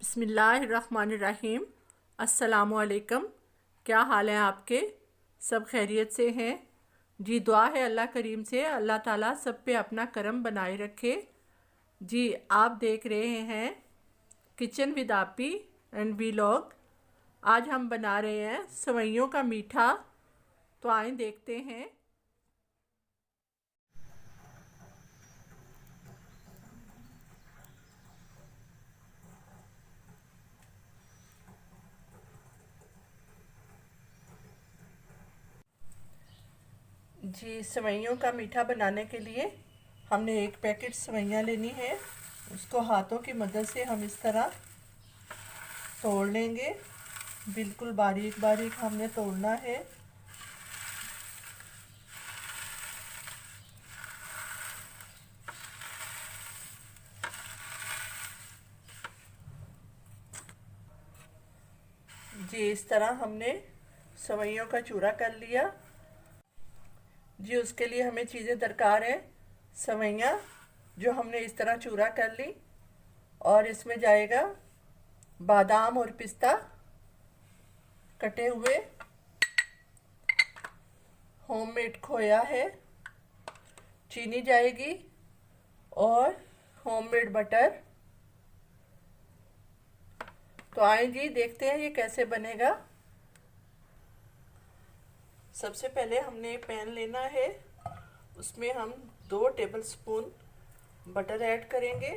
बिस्मिल्लाहिर्रहमानिर्रहीम। अस्सलामुअलैकुम। क्या हाल है आपके? सब खैरियत से हैं जी? दुआ है अल्लाह करीम से अल्लाह ताला सब पे अपना करम बनाए रखे जी। आप देख रहे हैं किचन विद आपी एंड वीलॉग। आज हम बना रहे हैं सेवइयों का मीठा, तो आए देखते हैं। जी, सेवइयों का मीठा बनाने के लिए हमने एक पैकेट सेवइयाँ लेनी है। उसको हाथों की मदद से हम इस तरह तोड़ लेंगे। बिल्कुल बारीक बारीक हमने तोड़ना है। जी, इस तरह हमने सेवइयों का चूरा कर लिया जी। उसके लिए हमें चीज़ें दरकार है। सेवइयाँ जो हमने इस तरह चूरा कर ली, और इसमें जाएगा बादाम और पिस्ता कटे हुए, होममेड खोया है, चीनी जाएगी, और होममेड बटर। तो आए जी देखते हैं ये कैसे बनेगा। सबसे पहले हमने एक पैन लेना है। उसमें हम 2 टेबलस्पून बटर ऐड करेंगे।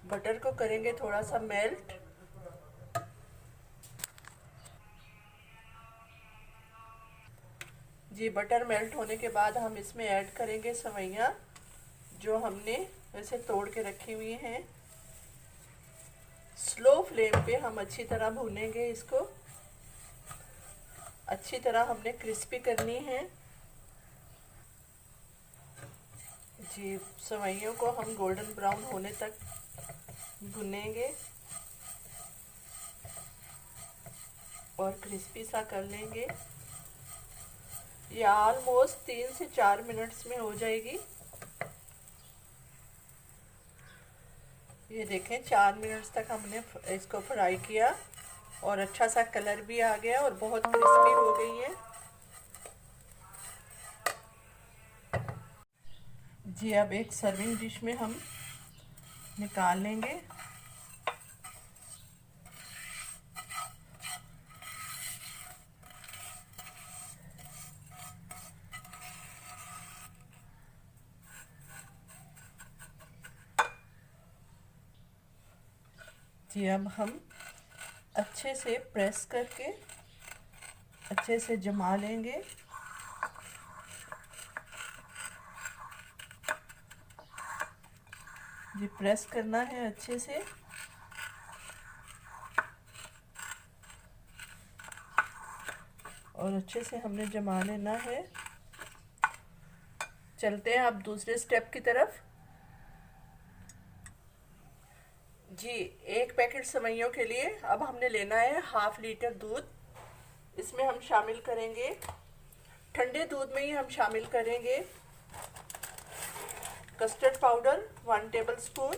बटर को करेंगे थोड़ा सा मेल्ट। जी, बटर मेल्ट होने के बाद हम इसमें ऐड करेंगे सेवइयाँ जो हमने वैसे तोड़ के रखी हुई हैं। स्लो फ्लेम पे हम अच्छी तरह भूनेंगे इसको। अच्छी तरह हमने क्रिस्पी करनी है जी। सेवइयों को हम गोल्डन ब्राउन होने तक भुनेंगे और क्रिस्पी सा कर लेंगे। ये ऑलमोस्ट 3 से 4 मिनट्स में हो जाएगी। ये देखें 4 मिनट्स तक हमने इसको फ्राई किया और अच्छा सा कलर भी आ गया और बहुत क्रिस्पी हो गई है जी। अब एक सर्विंग डिश में हम निकाल लेंगे। जी, अब हम अच्छे से प्रेस करके अच्छे से जमा लेंगे। जी, प्रेस करना है अच्छे से। और अच्छे से हमने जमा लेना है। चलते हैं अब दूसरे स्टेप की तरफ जी। एक पैकेट सेवइयों के लिए अब हमने लेना है 1/2 लीटर दूध। इसमें हम शामिल करेंगे, ठंडे दूध में ही हम शामिल करेंगे कस्टर्ड पाउडर 1 टेबलस्पून,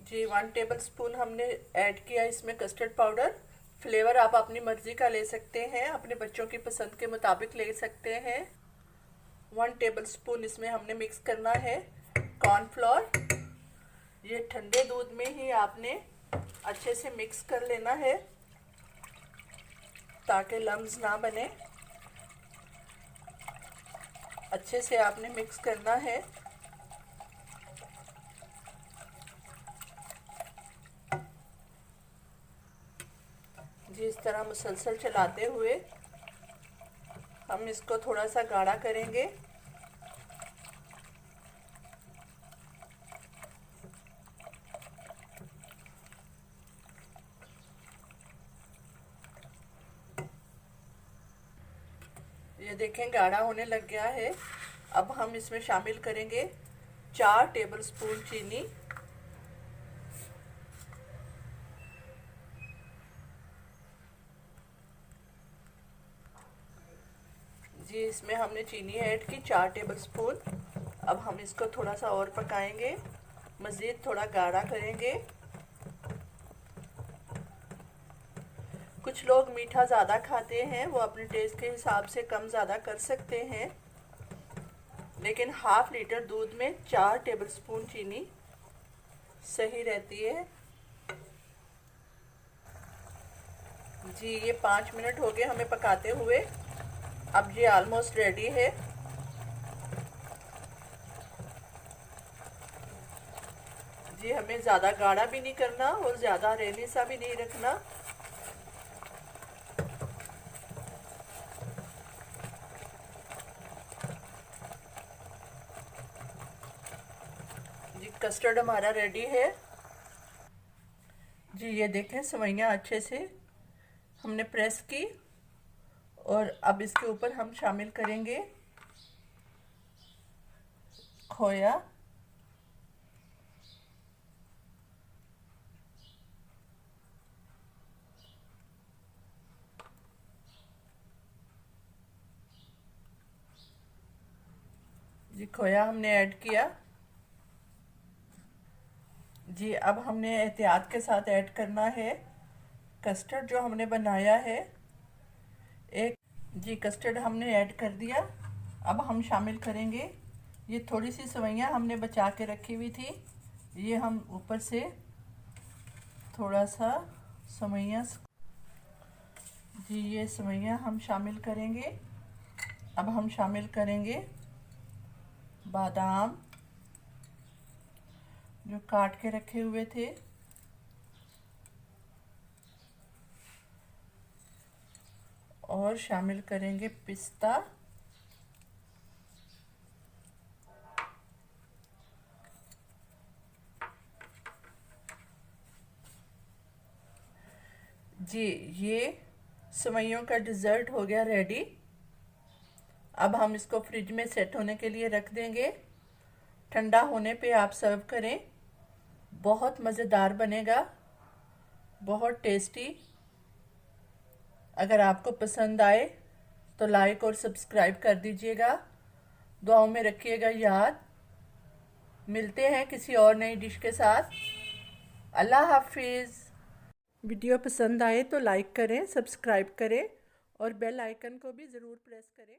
जी 1 टेबलस्पून हमने ऐड किया इसमें कस्टर्ड पाउडर। फ्लेवर आप अपनी मर्ज़ी का ले सकते हैं, अपने बच्चों की पसंद के मुताबिक ले सकते हैं। 1 टेबलस्पून इसमें हमने मिक्स करना है कॉर्नफ्लोर। ये ठंडे दूध में ही आपने अच्छे से मिक्स कर लेना है ताकि लम्स ना बने। अच्छे से आपने मिक्स करना है। जी, इस तरह मुसलसल चलाते हुए हम इसको थोड़ा सा गाढ़ा करेंगे। ये देखें गाढ़ा होने लग गया है। अब हम इसमें शामिल करेंगे 4 टेबलस्पून चीनी। जी इसमें हमने चीनी ऐड की 4 टेबलस्पून। अब हम इसको थोड़ा सा और पकाएंगे, मज़ीद थोड़ा गाढ़ा करेंगे। कुछ लोग मीठा ज़्यादा खाते हैं, वो अपने टेस्ट के हिसाब से कम ज़्यादा कर सकते हैं, लेकिन हाफ लीटर दूध में 4 टेबलस्पून चीनी सही रहती है। जी ये 5 मिनट हो गए हमें पकाते हुए। अब ये ऑलमोस्ट रेडी है। जी हमें ज़्यादा गाढ़ा भी नहीं करना और ज़्यादा रेनी सा भी नहीं रखना। जी कस्टर्ड हमारा रेडी है। जी ये देखें सेवइयाँ अच्छे से हमने प्रेस की, और अब इसके ऊपर हम शामिल करेंगे खोया। जी खोया हमने ऐड किया। जी अब हमने एहतियात के साथ ऐड करना है कस्टर्ड जो हमने बनाया है। एक जी कस्टर्ड हमने ऐड कर दिया। अब हम शामिल करेंगे ये थोड़ी सी सेवइयाँ हमने बचा के रखी हुई थी, ये हम ऊपर से थोड़ा सा सेवइयाँ, जी ये सेवइयाँ हम शामिल करेंगे। अब हम शामिल करेंगे बादाम जो काट के रखे हुए थे, और शामिल करेंगे पिस्ता। जी ये सेवइयों का डिज़र्ट हो गया रेडी। अब हम इसको फ्रिज में सेट होने के लिए रख देंगे। ठंडा होने पे आप सर्व करें, बहुत मज़ेदार बनेगा, बहुत टेस्टी। अगर आपको पसंद आए तो लाइक और सब्सक्राइब कर दीजिएगा। दुआओं में रखिएगा याद। मिलते हैं किसी और नई डिश के साथ। अल्लाह हाफिज़। वीडियो पसंद आए तो लाइक करें, सब्सक्राइब करें और बेल आइकन को भी ज़रूर प्रेस करें।